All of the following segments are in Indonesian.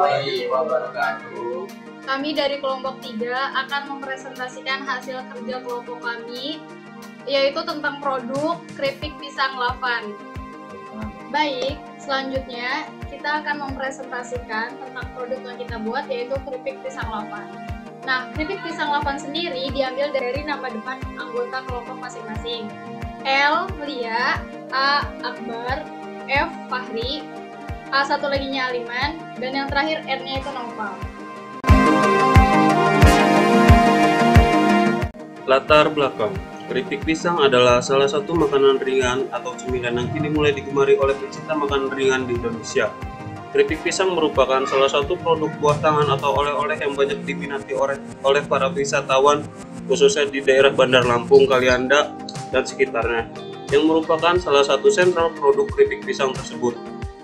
warahmatullahi wabarakatuh. Kami dari kelompok 3 akan mempresentasikan hasil kerja kelompok kami, yaitu tentang produk keripik pisang lavan. Baik, selanjutnya kita akan mempresentasikan tentang produk yang kita buat, yaitu keripik pisang lavan. Nah, keripik pisang lavan sendiri diambil dari nama depan anggota kelompok masing-masing. L. Lia, A. Akbar, F. Fahri, A satu laginya Aliman, dan yang terakhir R-nya itu Naufal. Latar belakang. Keripik pisang adalah salah satu makanan ringan atau cemilan yang kini mulai digemari oleh pecinta makanan ringan di Indonesia. Keripik pisang merupakan salah satu produk buah tangan atau oleh-oleh yang banyak diminati oleh para wisatawan, khususnya di daerah Bandar Lampung, Kalianda, dan sekitarnya, yang merupakan salah satu sentral produk keripik pisang tersebut.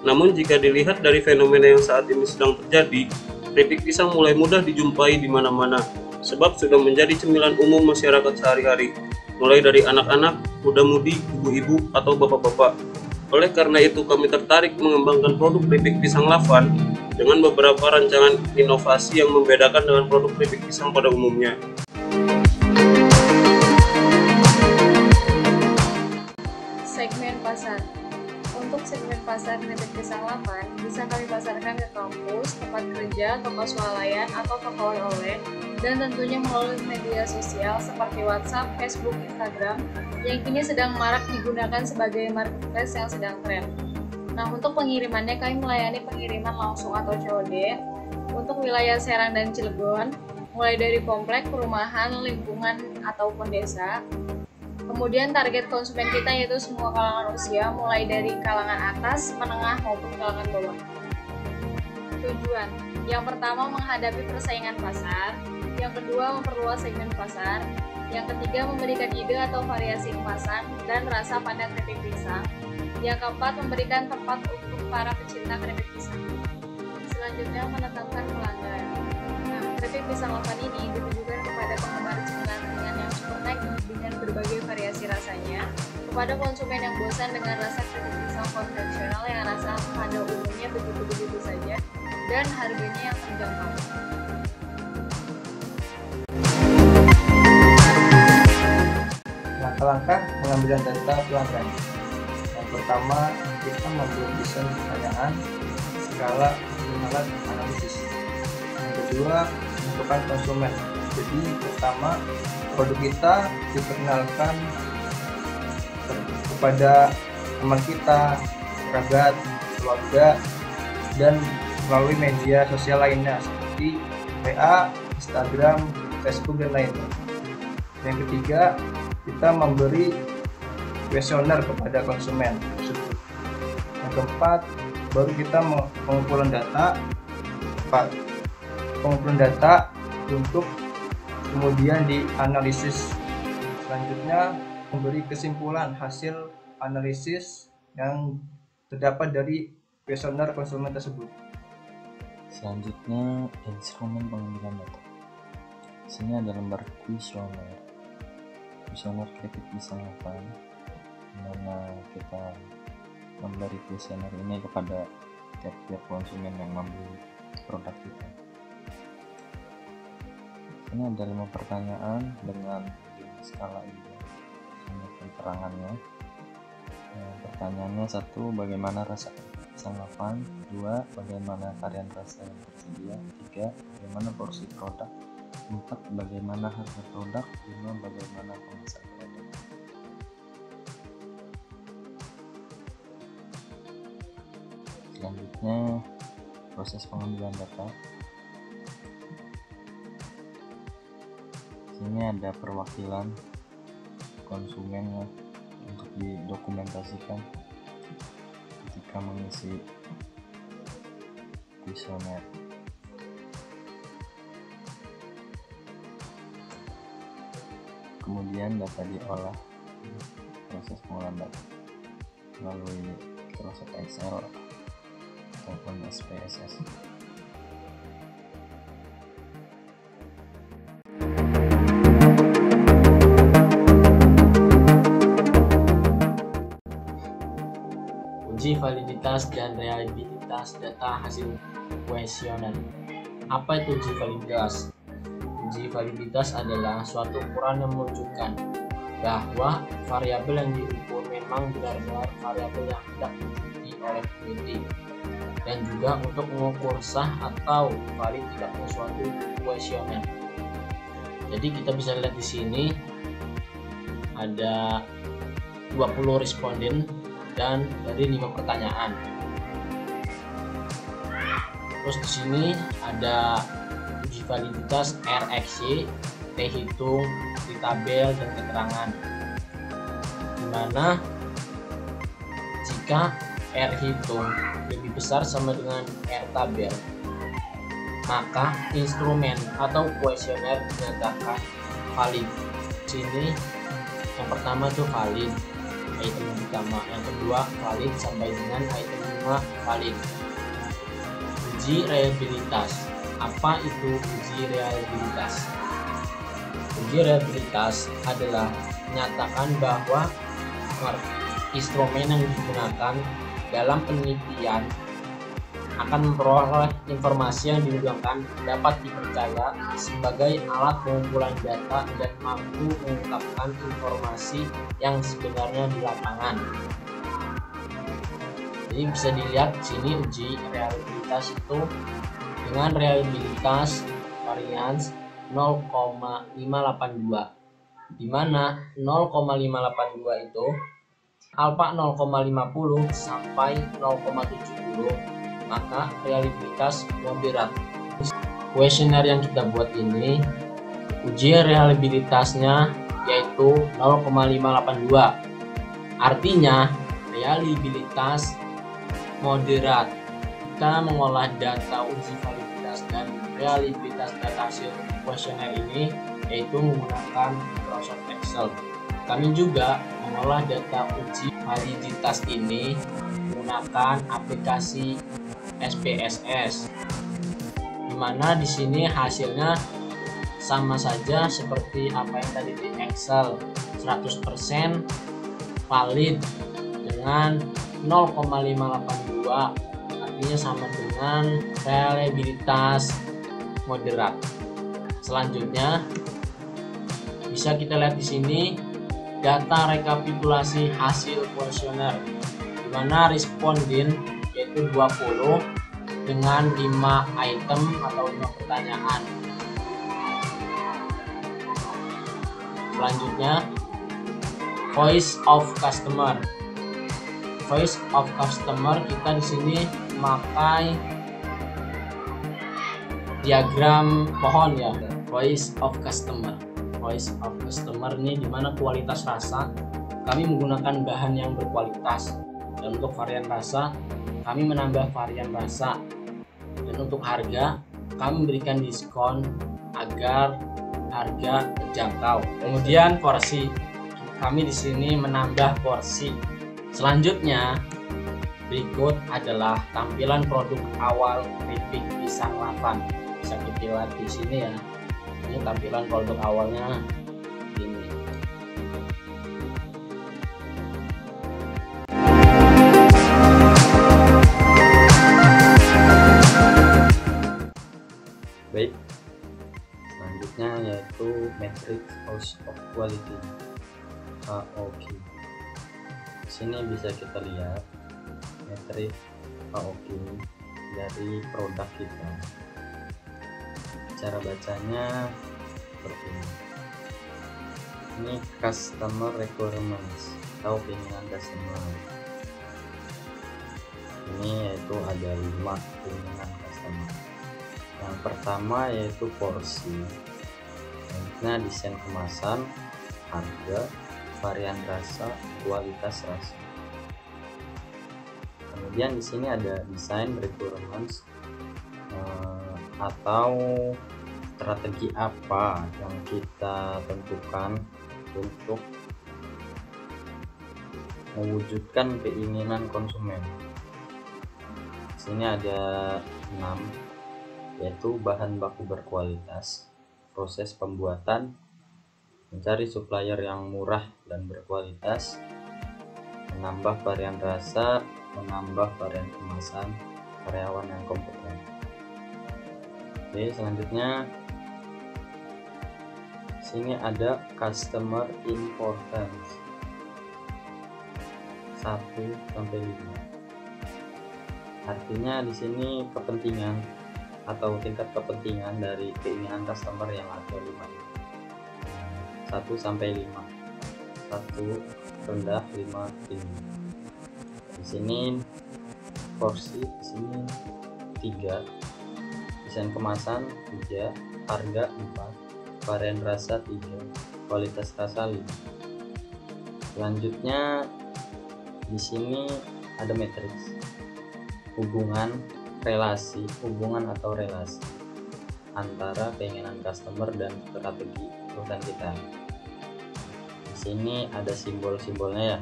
Namun jika dilihat dari fenomena yang saat ini sedang terjadi, keripik pisang mulai mudah dijumpai di mana-mana, sebab sudah menjadi cemilan umum masyarakat sehari-hari, mulai dari anak-anak, muda-mudi, ibu-ibu, atau bapak-bapak. Oleh karena itu kami tertarik mengembangkan produk keripik pisang lavan dengan beberapa rancangan inovasi yang membedakan dengan produk keripik pisang pada umumnya. Segmen pasar. Untuk segmen pasar keripik pisang lavan bisa kami pasarkan ke kampus, tempat kerja, toko swalayan, atau toko oleh-oleh, dan tentunya melalui media sosial seperti WhatsApp, Facebook, Instagram yang kini sedang marak digunakan sebagai marketplace yang sedang tren. Nah, untuk pengirimannya kami melayani pengiriman langsung atau COD untuk wilayah Serang dan Cilegon, mulai dari komplek, perumahan, lingkungan, ataupun desa. Kemudian target konsumen kita yaitu semua kalangan usia, mulai dari kalangan atas, menengah, maupun kalangan bawah. Tujuan: yang pertama menghadapi persaingan pasar, yang kedua memperluas segmen pasar, yang ketiga memberikan ide atau variasi kemasan dan rasa pada keripik pisang, yang keempat memberikan tempat untuk para pecinta keripik pisang. Selanjutnya menetapkan pelanggan. Nah, keripik pisang lavan ini ditujukan kepada penggemar cemilan ringan yang super naik dengan berbagai variasi rasanya, kepada konsumen yang bosan dengan rasa keripik pisang konvensional yang rasa pada umumnya begitu-begitu saja dan harganya yang terjangkau. Langkah-langkah pengambilan data pelanggan. Yang pertama, kita membuat desain pertanyaan skala alat analisis. Yang kedua, menentukan konsumen. Jadi pertama, produk kita diperkenalkan kepada teman kita, kerabat, keluarga, dan melalui media sosial lainnya seperti WA, Instagram, Facebook, dan lainnya. Yang ketiga, kita memberi kuesioner kepada konsumen tersebut. Yang keempat, baru kita pengumpulan data untuk kemudian dianalisis. Selanjutnya, memberi kesimpulan hasil analisis yang terdapat dari kuesioner konsumen tersebut. Selanjutnya, instrumen pengambilan data. Sini ada lembar kuesioner keripik pisang lavan, dimana kita memberi kuesioner ini kepada tiap konsumen yang membeli produk kita. Ini ada 5 pertanyaan dengan skala ide sama keterangannya. Pertanyaannya 1. Bagaimana rasa pisang lavan? 2. Bagaimana varian rasa yang tersedia? 3. Bagaimana porsi produk? 4. Bagaimana harga produk? 5. Bagaimana kemasan produk? Selanjutnya, proses pengambilan data. Sini ada perwakilan konsumen untuk didokumentasikan ketika mengisi kuesioner. Kemudian data diolah, proses pengolahan data melalui Microsoft Excel ataupun SPSS. Uji validitas dan reliabilitas data hasil kuesioner. Apa itu uji validitas? Uji validitas adalah suatu ukuran yang menunjukkan bahwa variabel yang diukur memang benar-benar variabel yang hendak diikuti oleh peneliti, dan juga untuk mengukur sah atau valid tidaknya suatu kuesioner. Jadi kita bisa lihat di sini ada 20 responden dan dari 5 pertanyaan. Terus di sini ada uji validitas RxY, T hitung, T tabel, dan keterangan. Dimana jika R hitung lebih besar sama dengan R tabel, maka instrumen atau kuesioner dinyatakan valid. Sini yang pertama itu valid, item yang pertama. Yang kedua valid sampai dengan item 5 valid. Uji reliabilitas. Apa itu uji reliabilitas? Uji reliabilitas adalah menyatakan bahwa instrumen yang digunakan dalam penelitian akan memperoleh informasi yang diundangkan dapat dipercaya sebagai alat pengumpulan data dan mampu mengungkapkan informasi yang sebenarnya di lapangan. Jadi bisa dilihat di sini uji reliabilitas itu dengan reliabilitas varians 0,582, di mana 0,582 itu alfa 0,50 sampai 0,70, maka reliabilitas moderat. Kuesioner yang kita buat ini uji reliabilitasnya yaitu 0,582, artinya reliabilitas moderat. Kita mengolah data uji validitas dan reliabilitas data hasil kuesioner ini yaitu menggunakan Microsoft Excel. Kami juga mengolah data uji validitas ini menggunakan aplikasi SPSS, di mana di sini hasilnya sama saja seperti apa yang tadi di Excel, 100% valid dengan 0,582, artinya sama dengan reliabilitas moderat. Selanjutnya bisa kita lihat di sini data rekapitulasi hasil kuesioner, di mana responden yaitu 20 dengan 5 item atau 5 pertanyaan. Selanjutnya voice of customer. Voice of customer kita di sini memakai diagram pohon ya. Voice of customer. Voice of customer ini dimana kualitas rasa kami menggunakan bahan yang berkualitas, dan untuk varian rasa kami menambah varian rasa, dan untuk harga kami memberikan diskon agar harga terjangkau. Kemudian porsi, kami di sini menambah porsi. Selanjutnya berikut adalah tampilan produk awal keripik pisang lapan. Bisa kita lihat di sini ya. Ini tampilan produk awalnya ini. Baik, selanjutnya yaitu Matrix House of Quality (HOQ). Di sini bisa kita lihat matriks HOQ dari produk kita. Cara bacanya seperti ini. Ini customer requirements atau keinginan customer. Ini yaitu ada 5 keinginan customer. Yang pertama yaitu porsi, selanjutnya desain kemasan, harga, varian rasa, kualitas rasa. Kemudian di sini ada desain requirements atau strategi apa yang kita tentukan untuk mewujudkan keinginan konsumen. Di sini ada 6, yaitu bahan baku berkualitas, proses pembuatan, mencari supplier yang murah dan berkualitas, menambah varian rasa, menambah varian kemasan, karyawan yang kompeten. Oke, selanjutnya sini ada customer importance 1 sampai 5. Artinya di sini kepentingan atau tingkat kepentingan dari keinginan customer yang ada 5. 1 sampai 5. 1 rendah, 5 tinggi. Di sini porsi di sini 3, desain kemasan 3, harga 4, varian rasa 3, kualitas rasa 5. Selanjutnya di sini ada matriks hubungan atau relasi antara keinginan customer dan strategi perusahaan kita. Di sini ada simbol-simbolnya ya.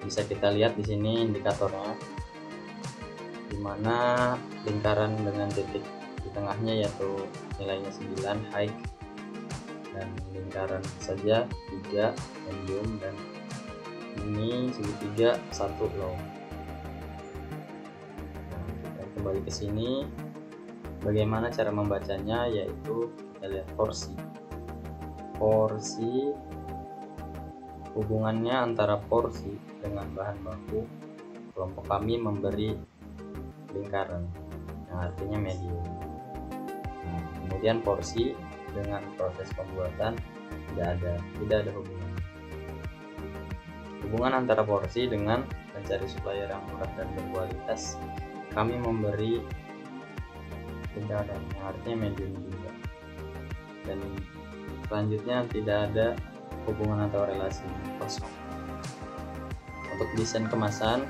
Bisa kita lihat di sini indikatornya, dimana lingkaran dengan titik di tengahnya yaitu nilainya 9 high, dan lingkaran saja 3 medium, dan ini segitiga 1 low. Nah, kita kembali ke sini. Bagaimana cara membacanya, yaitu kita lihat porsi hubungannya antara porsi dengan bahan baku. Kelompok kami memberi lingkaran yang artinya medium. Nah, kemudian porsi dengan proses pembuatan tidak ada hubungan antara porsi dengan mencari supplier yang murah dan berkualitas. Kami memberi lingkaran yang artinya medium juga. Dan selanjutnya tidak ada hubungan atau relasi, kosong. Untuk desain kemasan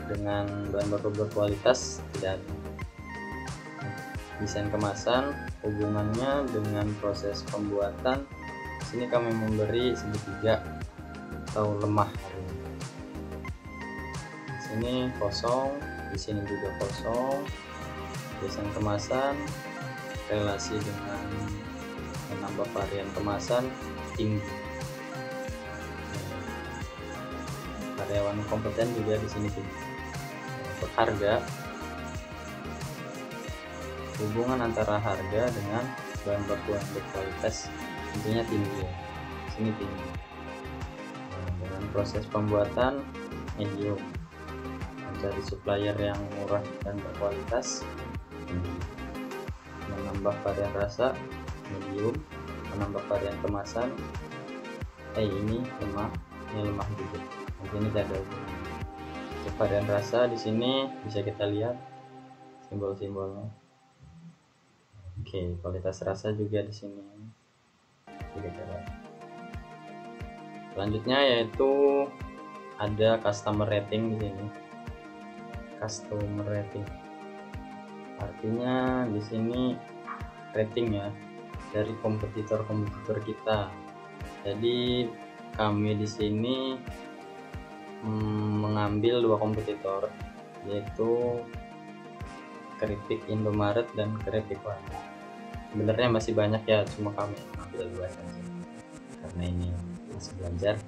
dengan bahan baku berkualitas tidak ada. Desain kemasan hubungannya dengan proses pembuatan, sini kami memberi segitiga atau lemah. Di sini kosong, di sini juga kosong. Desain kemasan relasi dengan menambah varian kemasan tinggi. Karyawan kompeten juga di sini tinggi. Untuk harga, hubungan antara harga dengan bahan baku yang berkualitas tentunya tinggi ya. Sini tinggi. Nah, dengan proses pembuatan medium, mencari supplier yang murah dan berkualitas tinggi. Menambah varian rasa medium, menambah varian kemasan ini lemah juga. Mungkin ini tidak ada hubungan. Untuk varian rasa di sini bisa kita lihat simbol-simbolnya. Oke, kualitas rasa juga di sini. Selanjutnya yaitu ada customer rating di sini. Customer rating artinya di sini rating ya dari kompetitor kita. Jadi kami di sini mengambil 2 kompetitor, yaitu Keripik Indomaret dan Keripik Warna. Sebenarnya masih banyak ya, cuma kami ambil 2 saja karena ini masih belajar.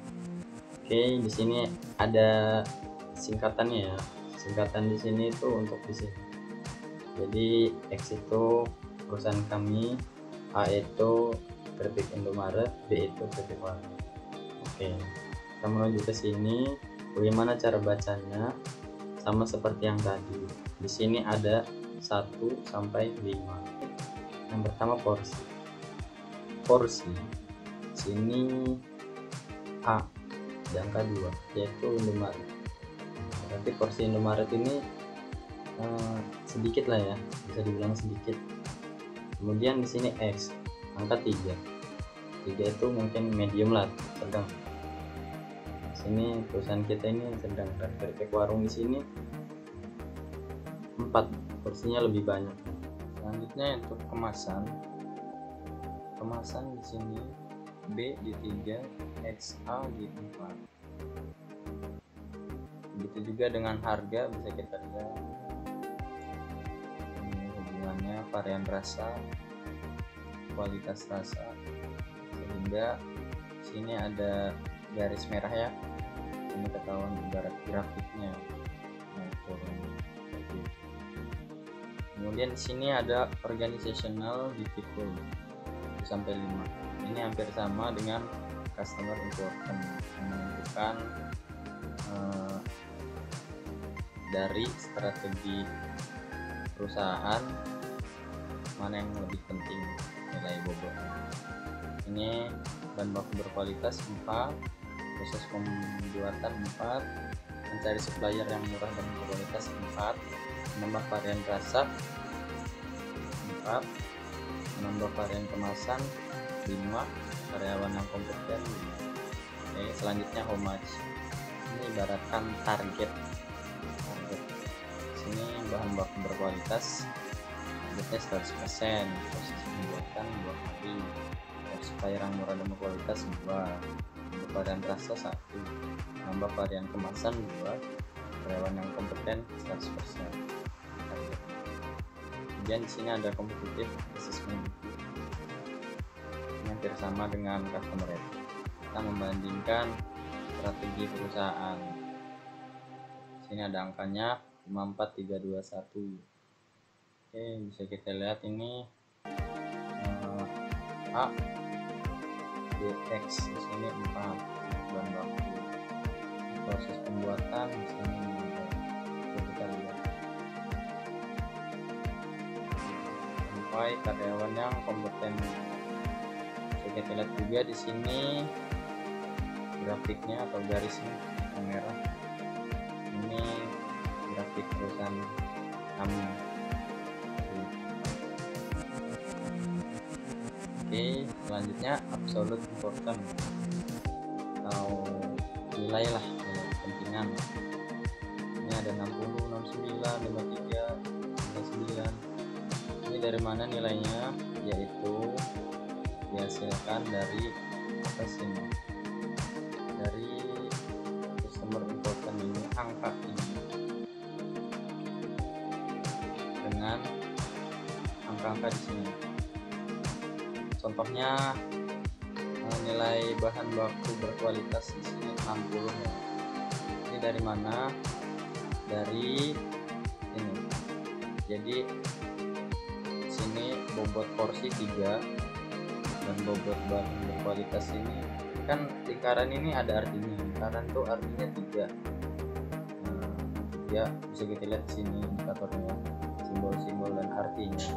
Oke, di sini ada singkatannya ya. Singkatan di sini itu untuk di sini. Jadi X itu perusahaan kami, A itu Keripik Indomaret, B itu Keripik Warna. Oke, kita menuju ke sini. Bagaimana cara bacanya? Sama seperti yang tadi. Di sini ada 1 sampai 5. Yang pertama porsi sini A di angka 2 yaitu Indomaret. Berarti porsi Indomaret ini sedikit lah ya, bisa dibilang sedikit. Kemudian di sini X angka 3 itu mungkin medium lah, sedang. Di sini perusahaan kita ini sedang, dan Keripik Warung di sini 4, porsinya lebih banyak. Selanjutnya untuk kemasan di sini B di 3, XA di 4. Begitu juga dengan harga, bisa kita lihat ini hubungannya varian rasa, kualitas rasa, sehingga sini ada garis merah ya, ini ketahuan ibarat grafiknya naik turun. Kemudian di sini ada organizational difficult sampai 5. Ini hampir sama dengan customer important, yang menentukan dari strategi perusahaan mana yang lebih penting nilai bobotnya. Ini bahan baku berkualitas 4, proses pembuatan 4, mencari supplier yang murah dan berkualitas 4, menambah varian rasa 4, menambah varian kemasan 5, karyawan yang kompeten 5. Oke, selanjutnya how much. Ini ibaratkan target. Sini bahan baku berkualitas, targetnya 100%, proses pembuatan 2 kali, supplier yang murah dan berkualitas 2, varian rasa 1, nambah varian kemasan 2, karyawan yang kompeten 100%. Kemudian di sini ada competitive assessment. Ini hampir sama dengan customer rate. Kita membandingkan strategi perusahaan. Di sini ada angkanya 54321. Oke, bisa kita lihat ini A DX di sini 4 bahan baku, proses pembuatan di sini kita lihat sampai karyawan yang kompeten. Bisa kita lihat juga di sini grafiknya atau garisnya yang merah, ini grafik perusahaan kami. Oke, selanjutnya absolute important atau nilai lah, nilai kepentingan. Ini ada 60, 69, 53, 59. Ini dari mana nilainya? Yaitu dihasilkan dari atas ini, dari customer important ini, angka ini dengan angka-angka di sini. Contohnya nilai bahan baku berkualitas di sini 60 ya. Ini dari mana? Dari ini. Jadi sini bobot porsi 3 dan bobot bahan berkualitas ini kan lingkaran ini ada artinya. Lingkaran tuh artinya 3. Ya bisa kita lihat di sini indikatornya, simbol-simbol dan artinya.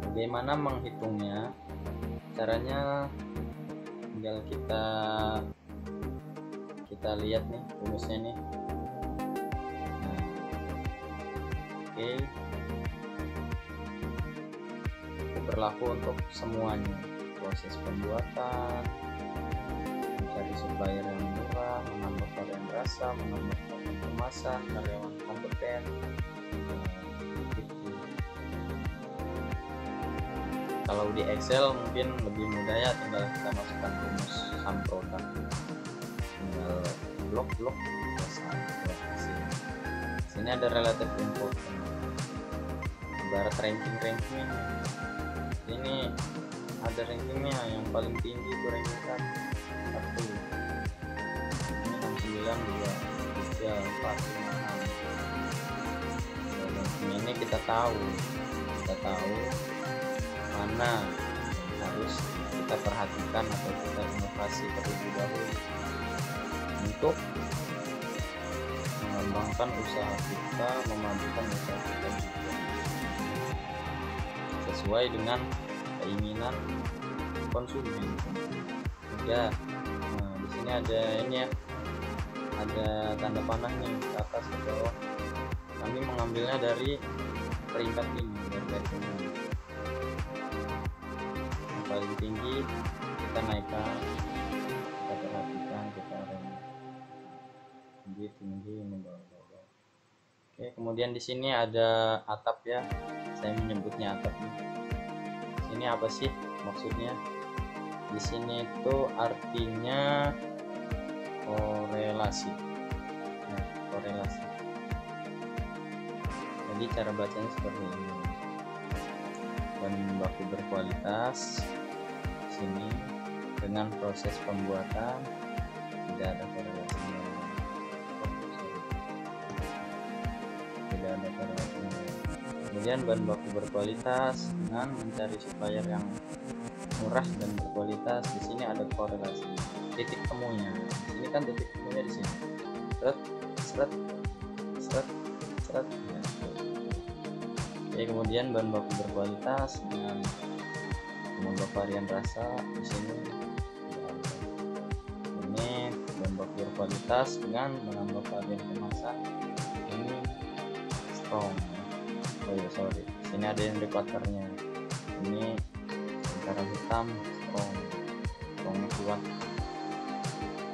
Bagaimana menghitungnya? Caranya tinggal kita lihat nih rumusnya nih. Nah, oke, itu berlaku untuk semuanya, proses pembuatan, mencari supplier yang murah, menambah varian rasa, menambah varian kemasan, karyawan kompeten. Kalau di Excel mungkin lebih mudah ya, tinggal kita masukkan rumus sum product, tinggal blok sini ada relative important, ibarat ranking. Ini ada rankingnya, yang paling tinggi itu ranking 1, ini 69, 2, 3, 4, 5, 6. Ini kita tahu mana yang harus kita perhatikan atau kita inovasi terlebih dahulu untuk mengembangkan usaha kita, memajukan usaha kita juga sesuai dengan keinginan konsumen. Ya, nah di sini ada ini ya, ada tanda panah nih ke atas ke bawah. Kami mengambilnya dari peringkat ini, dari ini. Paling tinggi kita naikkan, kita perhatikan, kita tinggi ini bawah. Oke, kemudian di sini ada atap ya, saya menyebutnya atap nih. Ini apa sih maksudnya? Di sini itu artinya korelasi. Nah, korelasi. Jadi cara bacanya seperti ini. Bahan baku berkualitas sini dengan proses pembuatan tidak ada korelasinya, tidak ada korelasinya. Kemudian bahan baku berkualitas dengan mencari supplier yang murah dan berkualitas. Di sini ada korelasi titik temunya. Di sini kan titik temunya di sini. Seret. Ya. Oke, kemudian bahan baku berkualitas dengan menambah varian rasa. Di sini ini bahan baku berkualitas dengan menambah varian kemasan. Ini strong. Oh ya, sorry, sini ada yang indikatornya. Ini lingkaran hitam, strongnya kuat.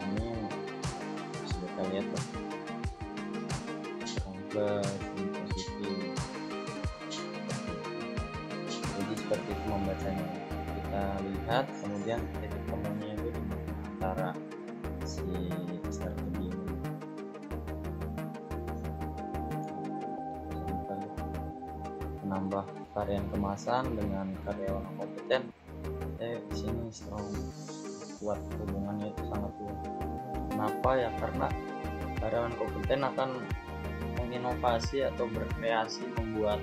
Ini sudah kita lihat lah, strong plus, ini positif. Jadi seperti itu membacanya. Kita lihat kemudian titik temunya itu di antara si strategi ini. Menambah varian kemasan dengan karyawan kompeten. Di sini strong, kuat, hubungannya itu sangat kuat. Kenapa ya? Karena karyawan kompeten akan menginovasi atau berkreasi membuat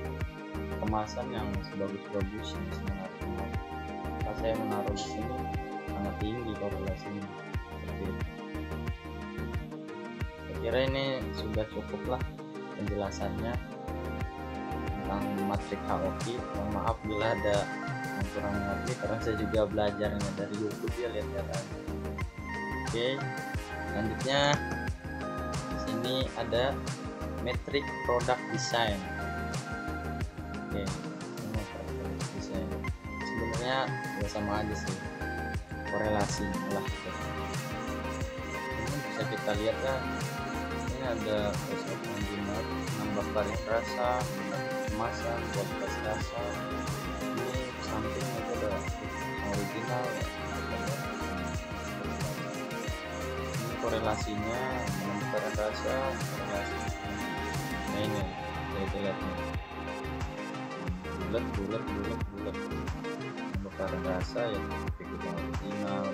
kemasan yang sebagus-bagus yang sangat menarik. Nah, saya menaruh di sini sangat tinggi korelasinya. Seperti itu. Saya kira ini sudah cukup lah penjelasannya tentang matrik HOQ. Mohon maaf bila ada yang kurang mengerti karena saya juga belajarnya dari YouTube ya, lihat-lihat aja. Oke, selanjutnya di sini ada metrik product design. Oke, ini product design sebenarnya ya sama aja sih, korelasi lah. Ini bisa kita lihat kan, ini ada proses menjimat, menambah varian rasa, kemasan, kualitas rasa. Ini sampingnya itu udah original ya. Ini korelasinya menambah varian rasa, korelasi. Nah ini kita lihat nih, bulat menambah varian rasa ya, seperti yang original,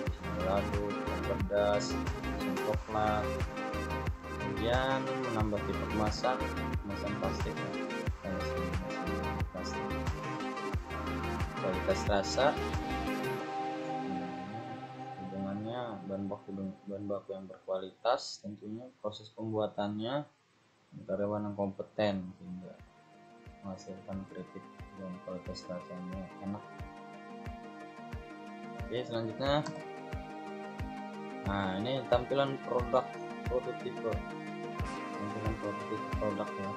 lado, pedas, coklat. Kemudian menambah tipe kemasan plastik. Kualitas rasa, hubungannya bahan baku yang berkualitas, tentunya proses pembuatannya karyawan yang kompeten sehingga menghasilkan kritik dan kualitas rasanya enak. Oke, selanjutnya nah ini tampilan prototipe produk ya.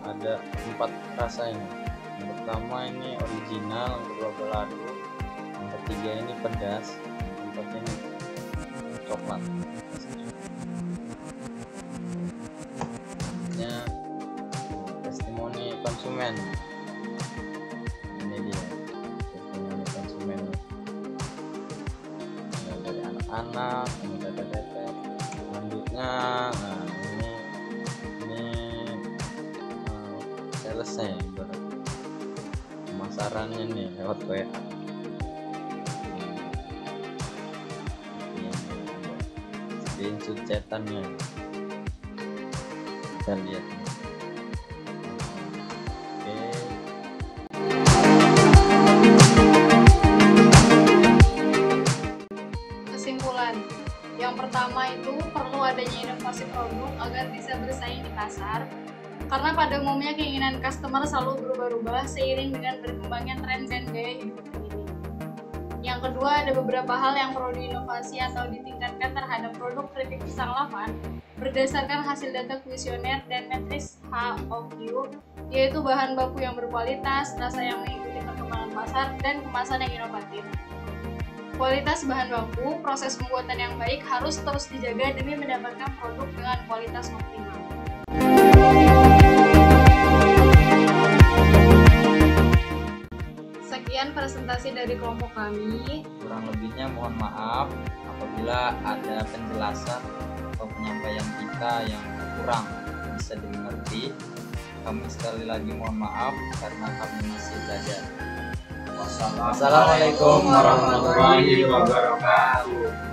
Ada 4 rasa ini. Yang pertama ini original, yang kedua balado, yang ketiga ini pedas, yang keempat ini coklat. Ini testimoni konsumen. Ini dia testimoni konsumen. Ini dari anak-anak, ini data-data. Selanjutnya, nah selesai pemasarannya nih lewat WA. Screenshot chatannya kita lihat nih. Oke. Kesimpulan, yang pertama itu perlu adanya inovasi produk agar bisa bersaing di pasar. Karena pada umumnya keinginan customer selalu berubah-ubah seiring dengan berkembangnya tren dan gaya hidup terkini. Yang kedua, ada beberapa hal yang perlu diinovasi atau ditingkatkan terhadap produk keripik pisang lapan berdasarkan hasil data kuesioner dan matriks HOQ, yaitu bahan baku yang berkualitas, rasa yang mengikuti perkembangan pasar, dan kemasan yang inovatif. Kualitas bahan baku, proses pembuatan yang baik harus terus dijaga demi mendapatkan produk dengan kualitas optimal. Sekian presentasi dari kelompok kami. Kurang lebihnya mohon maaf apabila ada penjelasan atau penyampaian kita yang kurang bisa dimengerti. Kami sekali lagi mohon maaf karena kami masih belajar. Wassalamualaikum warahmatullahi wabarakatuh.